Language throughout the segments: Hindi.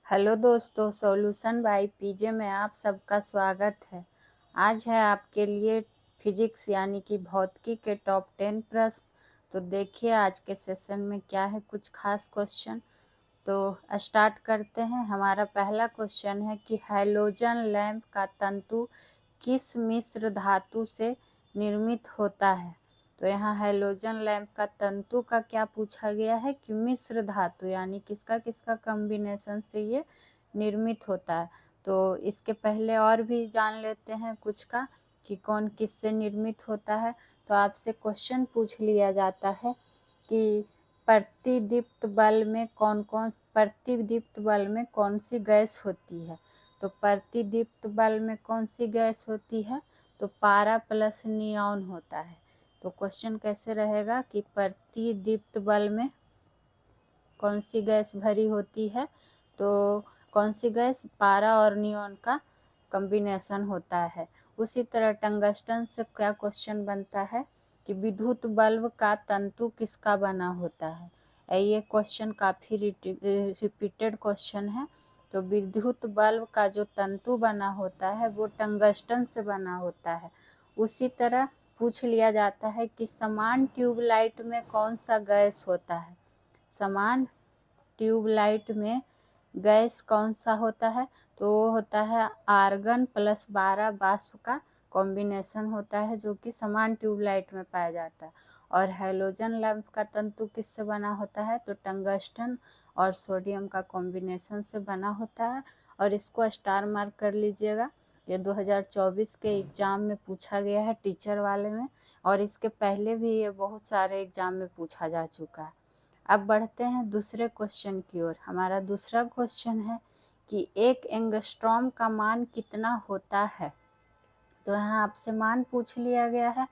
हेलो दोस्तों, सॉल्यूशन बाय पीजे में आप सबका स्वागत है। आज है आपके लिए फिजिक्स यानी कि भौतिकी के टॉप 10 प्रश्न। तो देखिए आज के सेशन में क्या है, कुछ खास क्वेश्चन। तो स्टार्ट करते हैं। हमारा पहला क्वेश्चन है कि हैलोजन लैंप का तंतु किस मिश्र धातु से निर्मित होता है। तो यहाँ हैलोजन लैंप का तंतु का क्या पूछा गया है कि मिश्र धातु यानी किसका किसका कॉम्बिनेशन से ये निर्मित होता है। तो इसके पहले और भी जान लेते हैं कुछ का कि कौन किससे निर्मित होता है। तो आपसे क्वेश्चन पूछ लिया जाता है कि प्रतिदीप्त बल में कौन सी गैस होती है। तो प्रतिदीप्त बल में कौन सी गैस होती है, तो पारा प्लस नियॉन होता है। तो क्वेश्चन कैसे रहेगा कि प्रतिदीप्त बल में कौन सी गैस भरी होती है, तो कौन सी गैस, पारा और नियॉन का कॉम्बिनेशन होता है। उसी तरह टंगस्टन से क्या क्वेश्चन बनता है कि विद्युत बल्ब का तंतु किसका बना होता है। ये क्वेश्चन काफ़ी रिपीटेड क्वेश्चन है। तो विद्युत बल्ब का जो तंतु बना होता है वो टंगस्टन से बना होता है। उसी तरह पूछ लिया जाता है कि समान ट्यूबलाइट में कौन सा गैस होता है। समान ट्यूबलाइट में गैस कौन सा होता है, तो वो होता है आर्गन प्लस 12 वाष्प का कॉम्बिनेशन होता है, जो कि समान ट्यूबलाइट में पाया जाता है। और हैलोजन लैंप का तंतु किससे बना होता है, तो टंगस्टन और सोडियम का कॉम्बिनेशन से बना होता है। और इसको स्टार मार्क कर लीजिएगा, ये 2024 के एग्ज़ाम में पूछा गया है टीचर वाले में, और इसके पहले भी ये बहुत सारे एग्ज़ाम में पूछा जा चुका है। अब बढ़ते हैं दूसरे क्वेश्चन की ओर। हमारा दूसरा क्वेश्चन है कि एक एंगस्ट्रॉम का मान कितना होता है। तो यहाँ आपसे मान पूछ लिया गया है,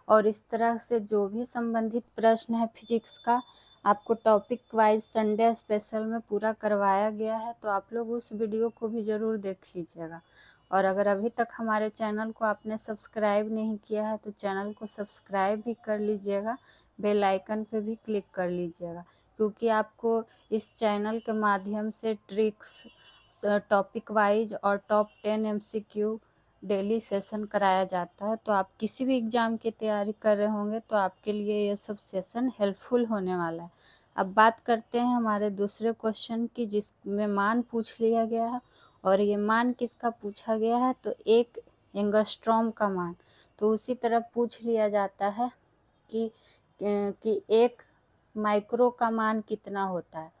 और इस तरह से जो भी संबंधित प्रश्न है फिजिक्स का आपको टॉपिक वाइज संडे स्पेशल में पूरा करवाया गया है। तो आप लोग उस वीडियो को भी ज़रूर देख लीजिएगा। और अगर अभी तक हमारे चैनल को आपने सब्सक्राइब नहीं किया है तो चैनल को सब्सक्राइब भी कर लीजिएगा, बेल आइकन पे भी क्लिक कर लीजिएगा, क्योंकि आपको इस चैनल के माध्यम से ट्रिक्स, टॉपिक वाइज और टॉप 10 MCQ डेली सेशन कराया जाता है। तो आप किसी भी एग्ज़ाम की तैयारी कर रहे होंगे तो आपके लिए ये सब सेशन हेल्पफुल होने वाला है। अब बात करते हैं हमारे दूसरे क्वेश्चन की, जिसमें मान पूछ लिया गया है। और ये मान किसका पूछा गया है, तो एक एंगस्ट्रॉम का मान। तो उसी तरह पूछ लिया जाता है कि एक माइक्रो का मान कितना होता है।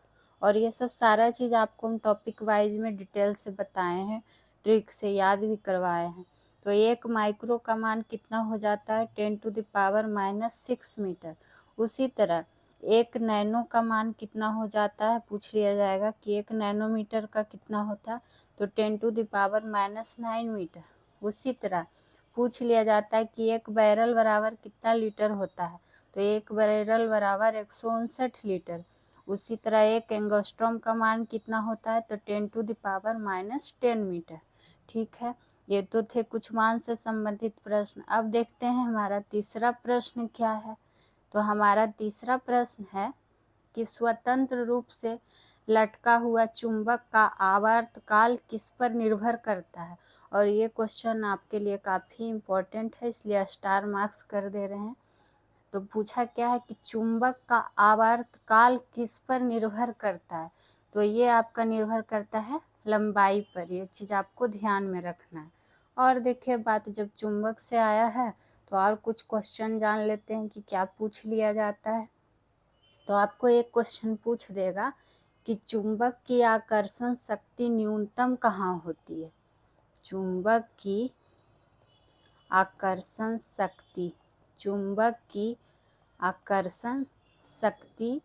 और ये सब सारा चीज़ आपको हम टॉपिक वाइज में डिटेल से बताए हैं, ट्रिक से याद भी करवाए हैं। तो एक माइक्रो का मान कितना हो जाता है, 10⁻⁻6 मीटर। उसी तरह एक नैनो का मान कितना हो जाता है, पूछ लिया जाएगा कि एक नैनोमीटर का कितना होता है, तो 10⁻⁹ मीटर। उसी तरह पूछ लिया जाता है कि एक बैरल बराबर कितना लीटर होता है, तो एक बैरल बराबर 159 लीटर। उसी तरह एक एंगस्ट्रॉम का मान कितना होता है, तो 10⁻10 मीटर। ठीक है, ये तो थे कुछ मान से संबंधित प्रश्न। अब देखते हैं हमारा तीसरा प्रश्न क्या है। तो हमारा तीसरा प्रश्न है कि स्वतंत्र रूप से लटका हुआ चुंबक का आवर्तकाल किस पर निर्भर करता है। और ये क्वेश्चन आपके लिए काफ़ी इम्पोर्टेंट है, इसलिए स्टार मार्क्स कर दे रहे हैं। तो पूछा क्या है कि चुंबक का आवर्तकाल किस पर निर्भर करता है। तो ये आपका निर्भर करता है लंबाई पर, ये चीज़ आपको ध्यान में रखना है। और देखिए बात जब चुंबक से आया है तो और कुछ क्वेश्चन जान लेते हैं कि क्या पूछ लिया जाता है। तो आपको एक क्वेश्चन पूछ देगा कि चुंबक की आकर्षण शक्ति न्यूनतम कहाँ होती है। चुंबक की आकर्षण शक्ति, चुंबक की आकर्षण शक्ति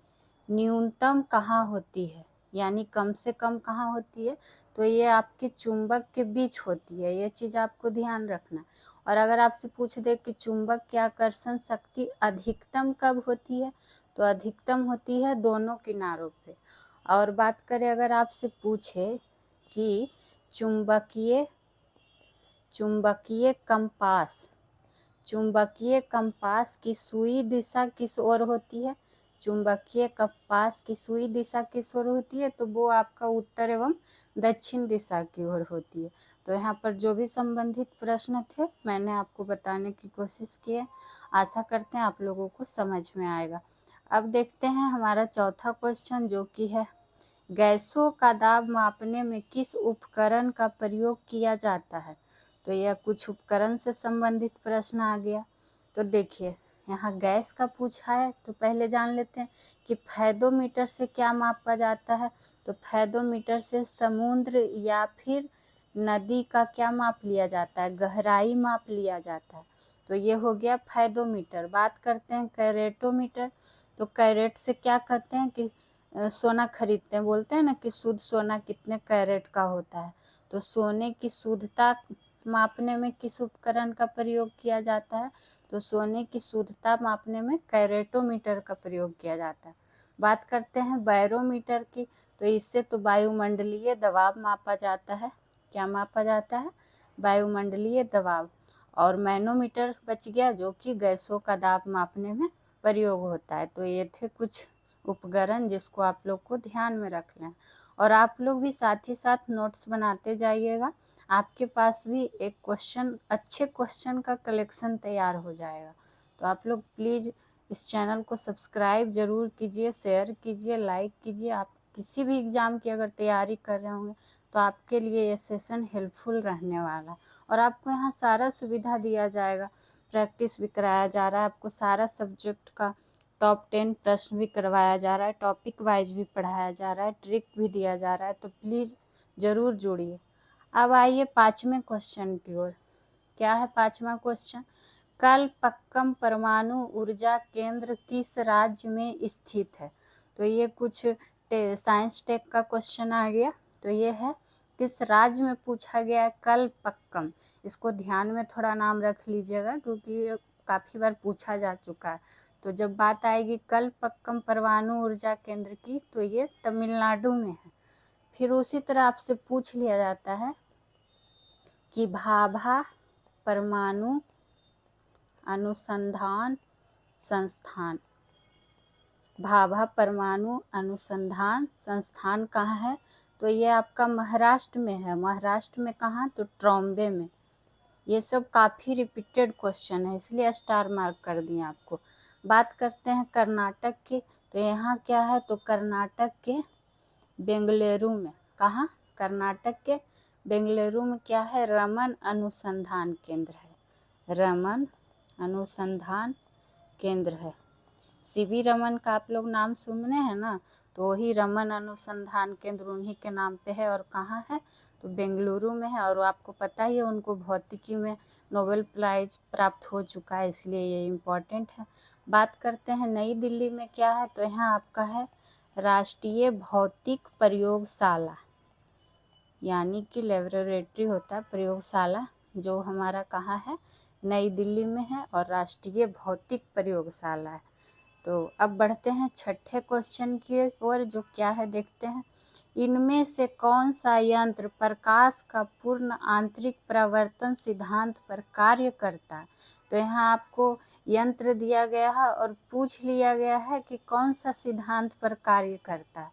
न्यूनतम कहाँ होती है, यानी कम से कम कहाँ होती है, तो ये आपके चुंबक के बीच होती है। ये चीज़ आपको ध्यान रखना। और अगर आपसे पूछ दे कि चुंबक की आकर्षण शक्ति अधिकतम कब होती है, तो अधिकतम होती है दोनों किनारों पे। और बात करें अगर आपसे पूछे कि चुंबकीय कंपास की सुई दिशा किस ओर होती है, चुंबकीय कपास की सुई दिशा किस ओर होती है, तो वो आपका उत्तर एवं दक्षिण दिशा की ओर होती है। तो यहाँ पर जो भी संबंधित प्रश्न थे मैंने आपको बताने की कोशिश की है। आशा करते हैं आप लोगों को समझ में आएगा। अब देखते हैं हमारा चौथा क्वेश्चन, जो कि है गैसों का दाब मापने में किस उपकरण का प्रयोग किया जाता है। तो यह कुछ उपकरण से संबंधित प्रश्न आ गया। तो देखिए यहाँ गैस का पूछा है, तो पहले जान लेते हैं कि फैदोमीटर से क्या मापा जाता है। तो फैदोमीटर से समुद्र या फिर नदी का क्या माप लिया जाता है, गहराई माप लिया जाता है। तो ये हो गया फैदोमीटर। बात करते हैं कैरेटोमीटर। तो कैरेट से क्या कहते हैं कि सोना खरीदते हैं, बोलते हैं ना कि शुद्ध सोना कितने कैरेट का होता है। तो सोने की शुद्धता मापने में किस उपकरण का प्रयोग किया जाता है, तो सोने की शुद्धता मापने में कैरेटोमीटर का प्रयोग किया जाता है। बात करते हैं बैरोमीटर की। तो इससे तो वायुमंडलीय दबाव मापा जाता है। क्या मापा जाता है, वायुमंडलीय दबाव। और मैनोमीटर बच गया, जो कि गैसों का दाब मापने में प्रयोग होता है। तो ये थे कुछ उपकरण जिसको आप लोग को ध्यान में रखना है। और आप लोग भी साथ ही साथ नोट्स बनाते जाइएगा। आपके पास भी एक क्वेश्चन, अच्छे क्वेश्चन का कलेक्शन तैयार हो जाएगा। तो आप लोग प्लीज़ इस चैनल को सब्सक्राइब ज़रूर कीजिए, शेयर कीजिए, लाइक कीजिए। आप किसी भी एग्ज़ाम की अगर तैयारी कर रहे होंगे तो आपके लिए ये सेशन हेल्पफुल रहने वाला है। और आपको यहाँ सारा सुविधा दिया जाएगा, प्रैक्टिस भी कराया जा रहा है, आपको सारा सब्जेक्ट का टॉप 10 प्रश्न भी करवाया जा रहा है, टॉपिक वाइज भी पढ़ाया जा रहा है, ट्रिक भी दिया जा रहा है। तो प्लीज़ ज़रूर जुड़िए। अब आइए पाँचवें क्वेश्चन की ओर। क्या है पाँचवा क्वेश्चन, कलपक्कम परमाणु ऊर्जा केंद्र किस राज्य में स्थित है। तो ये कुछ साइंस टेक का क्वेश्चन आ गया। तो ये है किस राज्य में पूछा गया है, कलपक्कम। इसको ध्यान में थोड़ा नाम रख लीजिएगा, क्योंकि काफ़ी बार पूछा जा चुका है। तो जब बात आएगी कलपक्कम परमाणु ऊर्जा केंद्र की, तो ये तमिलनाडु में है। फिर उसी तरह आपसे पूछ लिया जाता है कि भाभा परमाणु अनुसंधान संस्थान, भाभा परमाणु अनुसंधान संस्थान कहाँ है। तो ये आपका महाराष्ट्र में है। महाराष्ट्र में कहाँ, तो ट्रॉम्बे में। ये सब काफ़ी रिपीटेड क्वेश्चन है, इसलिए स्टार मार्क कर दिए आपको। बात करते हैं कर्नाटक की। तो यहाँ क्या है, तो कर्नाटक के बेंगलुरु में। कहाँ, कर्नाटक के बेंगलुरु में क्या है, रमन अनुसंधान केंद्र है। रमन अनुसंधान केंद्र है। सीवी रमन का आप लोग नाम सुने हैं ना, तो वही रमन अनुसंधान केंद्र उन्हीं के नाम पे है। और कहाँ है, तो बेंगलुरु में है। और आपको पता ही है उनको भौतिकी में नोबेल प्राइज प्राप्त हो चुका है, इसलिए ये इम्पोर्टेंट है। बात करते हैं नई दिल्ली में क्या है। तो यहाँ आपका है राष्ट्रीय भौतिक प्रयोगशाला, यानी कि लेबोरेटरी होता है, प्रयोगशाला, जो हमारा कहाँ है, नई दिल्ली में है। और राष्ट्रीय भौतिक प्रयोगशाला है। तो अब बढ़ते हैं छठे क्वेश्चन की ओर, जो क्या है देखते हैं। इनमें से कौन सा यंत्र प्रकाश का पूर्ण आंतरिक परावर्तन सिद्धांत पर कार्य करता है। तो यहाँ आपको यंत्र दिया गया है और पूछ लिया गया है कि कौन सा सिद्धांत पर कार्य करता है।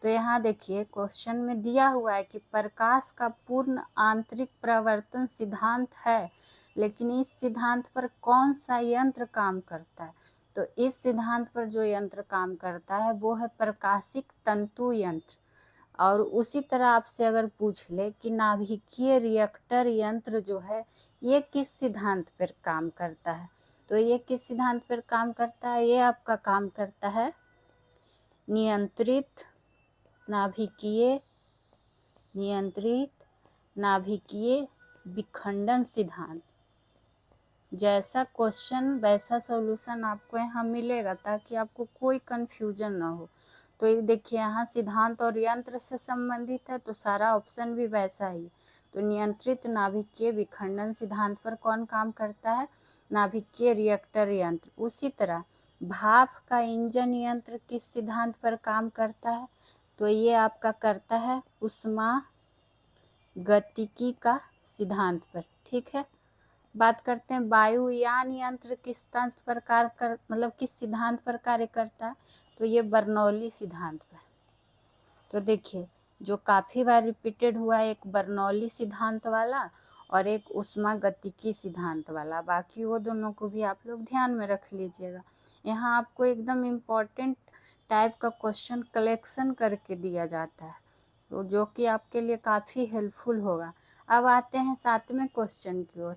तो यहाँ देखिए क्वेश्चन में दिया हुआ है कि प्रकाश का पूर्ण आंतरिक परावर्तन सिद्धांत है, लेकिन इस सिद्धांत पर कौन सा यंत्र काम करता है। तो इस सिद्धांत पर जो यंत्र काम करता है वो है प्रकाशिक तंतु यंत्र। और उसी तरह आपसे अगर पूछ ले कि नाभिकीय रिएक्टर यंत्र जो है ये किस सिद्धांत पर काम करता है, तो ये किस सिद्धांत पर काम करता है, ये आपका काम करता है नियंत्रित नाभिकीय विखंडन सिद्धांत। जैसा क्वेश्चन वैसा सॉल्यूशन आपको यहाँ मिलेगा, ताकि आपको कोई कन्फ्यूजन ना हो। तो ये देखिए यहाँ सिद्धांत और यंत्र से संबंधित है, तो सारा ऑप्शन भी वैसा ही। तो नियंत्रित नाभिकीय विखंडन सिद्धांत पर कौन काम करता है, नाभिकीय रिएक्टर यंत्र। उसी तरह भाप का इंजन यंत्र किस सिद्धांत पर काम करता है, तो ये आपका करता है उष्मा गतिकी का सिद्धांत पर। ठीक है, बात करते हैं वायुयान यंत्र किस तंत्र पर कार्य कर मतलब किस सिद्धांत पर कार्य करता है, तो ये बर्नौली सिद्धांत पर। तो देखिए जो काफ़ी बार रिपीटेड हुआ है, एक बर्नौली सिद्धांत वाला और एक उष्मागतिकी सिद्धांत वाला, बाकी वो दोनों को भी आप लोग ध्यान में रख लीजिएगा। यहाँ आपको एकदम इम्पॉर्टेंट टाइप का क्वेश्चन कलेक्शन करके दिया जाता है, तो जो कि आपके लिए काफ़ी हेल्पफुल होगा। अब आते हैं 7वें क्वेश्चन की ओर।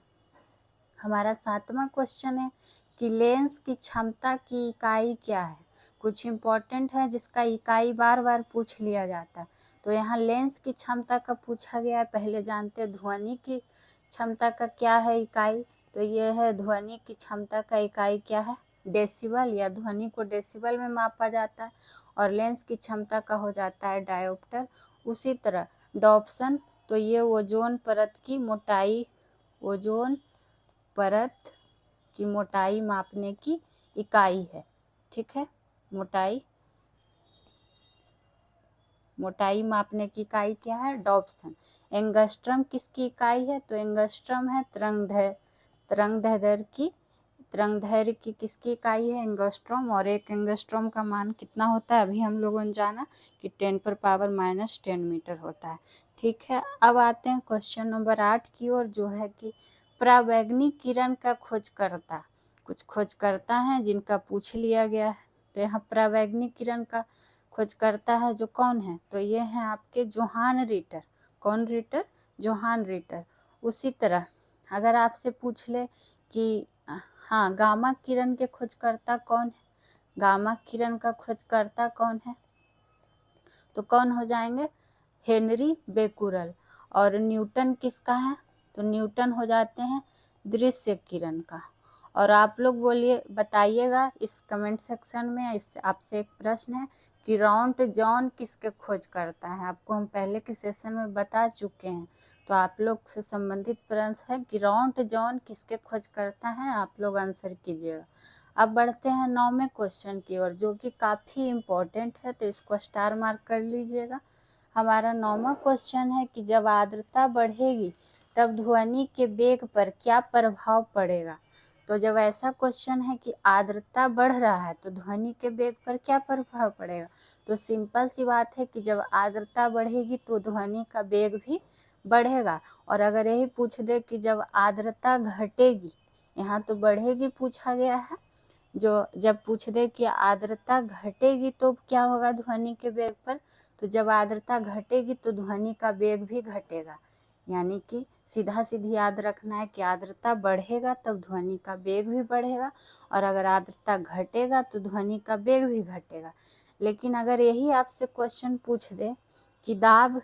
हमारा 7वां क्वेश्चन है कि लेंस की क्षमता की इकाई क्या है। कुछ इम्पोर्टेंट है जिसका इकाई बार बार पूछ लिया जाता है। तो यहाँ लेंस की क्षमता का पूछा गया है। पहले जानते हैं ध्वनि की क्षमता का क्या है इकाई, तो ये है ध्वनि की क्षमता का इकाई क्या है, डेसिबल, या ध्वनि को डेसिबल में मापा जाता है। और लेंस की क्षमता का हो जाता है डायोप्टर। उसी तरह डॉप्सन, तो ये ओजोन परत की मोटाई, ओजोन परत की मोटाई मापने की इकाई है। ठीक है, मोटाई मापने की इकाई क्या है, डॉप्सन। एंगस्ट्रम किसकी इकाई है, तो एंगस्ट्रम है तरंगदैर्घ्य की किसकी इकाई है, एंगस्ट्रॉम। और एक एंगस्ट्रॉम का मान कितना होता है, अभी हम लोगों ने जाना कि 10⁻⁻10 मीटर होता है। ठीक है, अब आते हैं क्वेश्चन नंबर 8 की ओर, जो है कि परावैंगनी किरण का खोजकर्ता, कुछ खोजकर्ता हैं जिनका पूछ लिया गया है। तो यहाँ परावैंगनी किरण का खोजकर्ता है जो कौन है, तो ये हैं आपके जोहान रिटर। कौन रिटर, जोहान रिटर। उसी तरह अगर आपसे पूछ ले कि हाँ गामा किरण के खोजकर्ता कौन है, गामा किरण का खोजकर्ता कौन है, तो कौन हो जाएंगे, हेनरी बेकुरल। और न्यूटन किसका है, तो न्यूटन हो जाते हैं दृश्य किरण का। और आप लोग बोलिए, बताइएगा इस कमेंट सेक्शन में, इस आपसे एक प्रश्न है कि राउंड जॉन किसके खोज करता है। आपको हम पहले के सेशन में बता चुके हैं, तो आप लोग से संबंधित प्रश्न है कि राउंड जॉन किसके खोज करता है, आप लोग आंसर कीजिएगा। अब बढ़ते हैं 9वें क्वेश्चन की ओर, जो कि काफ़ी इम्पोर्टेंट है, तो इसको स्टार मार्क कर लीजिएगा। हमारा 9वां क्वेश्चन है कि जब आर्द्रता बढ़ेगी तब ध्वनि के वेग पर क्या प्रभाव पड़ेगा। तो जब ऐसा क्वेश्चन है कि आर्द्रता बढ़ रहा है तो ध्वनि के वेग पर क्या प्रभाव पड़ेगा, तो सिंपल सी बात है कि जब आर्द्रता बढ़ेगी तो ध्वनि का वेग भी बढ़ेगा। और अगर यही पूछ दे कि जब आर्द्रता घटेगी, यहाँ तो बढ़ेगी पूछा गया है, जो जब पूछ दे कि आर्द्रता घटेगी तो क्या होगा ध्वनि के वेग पर, तो जब आर्द्रता घटेगी तो ध्वनि का वेग भी घटेगा। यानी कि सीधा सीधी याद रखना है कि आर्द्रता बढ़ेगा तब ध्वनि का वेग भी बढ़ेगा, और अगर आर्द्रता घटेगा तो ध्वनि का वेग भी घटेगा। लेकिन अगर यही आपसे क्वेश्चन पूछ दे कि दाब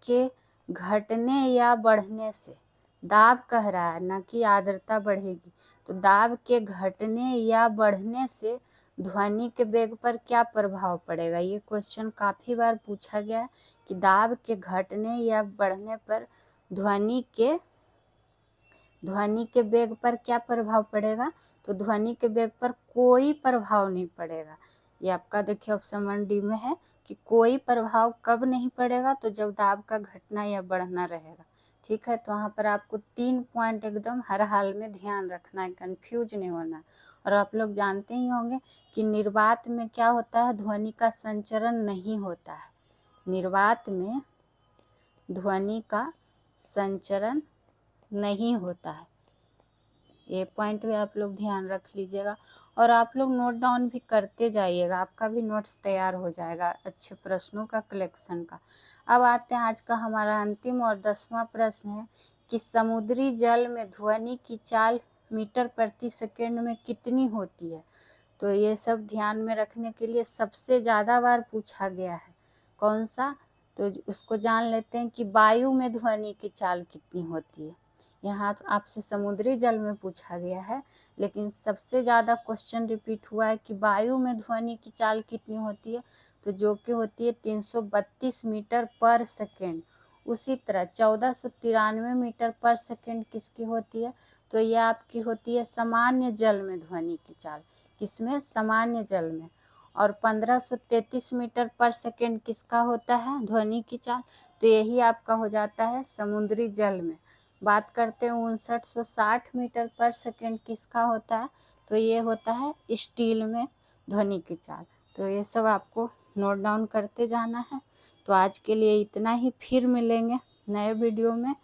के घटने या बढ़ने से, दाब कह रहा है ना कि आर्द्रता बढ़ेगी, तो दाब के घटने या बढ़ने से ध्वनि के वेग पर क्या प्रभाव पड़ेगा। ये क्वेश्चन काफ़ी बार पूछा गया है कि दाब के घटने या बढ़ने पर ध्वनि के वेग पर क्या प्रभाव पड़ेगा, तो ध्वनि के वेग पर कोई प्रभाव नहीं पड़ेगा। ये आपका देखिए ऑप्शन डी में है कि कोई प्रभाव कब नहीं पड़ेगा, तो जब दाब का घटना या बढ़ना रहेगा। ठीक है, तो वहाँ पर आपको 3 पॉइंट एकदम हर हाल में ध्यान रखना है, कंफ्यूज नहीं होना। और आप लोग जानते ही होंगे कि निर्वात में क्या होता है, ध्वनि का संचरण नहीं होता है। निर्वात में ध्वनि का संचरण नहीं होता है, ये पॉइंट भी आप लोग ध्यान रख लीजिएगा। और आप लोग नोट डाउन भी करते जाइएगा, आपका भी नोट्स तैयार हो जाएगा अच्छे प्रश्नों का कलेक्शन का। अब आते हैं आज का हमारा अंतिम और 10वां प्रश्न है कि समुद्री जल में ध्वनि की चाल मीटर प्रति सेकेंड में कितनी होती है। तो ये सब ध्यान में रखने के लिए सबसे ज़्यादा बार पूछा गया है कौन सा, तो उसको जान लेते हैं कि वायु में ध्वनि की चाल कितनी होती है। यहाँ तो आपसे समुद्री जल में पूछा गया है, लेकिन सबसे ज़्यादा क्वेश्चन रिपीट हुआ है कि वायु में ध्वनि की चाल कितनी होती है, तो जो कि होती है 332 मीटर पर सेकेंड। उसी तरह 1493 मीटर पर सेकेंड किसकी होती है, तो यह आपकी होती है सामान्य जल में ध्वनि की चाल, किसमें, सामान्य जल में। और 1533 मीटर पर सेकेंड किसका होता है ध्वनि की चाल, तो यही आपका हो जाता है समुद्री जल में। बात करते हैं 5960 मीटर पर सेकेंड किसका होता है, तो ये होता है स्टील में ध्वनि की चाल। तो ये सब आपको नोट डाउन करते जाना है। तो आज के लिए इतना ही, फिर मिलेंगे नए वीडियो में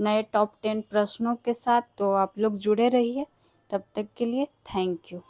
नए टॉप 10 प्रश्नों के साथ। तो आप लोग जुड़े रहिए, तब तक के लिए थैंक यू।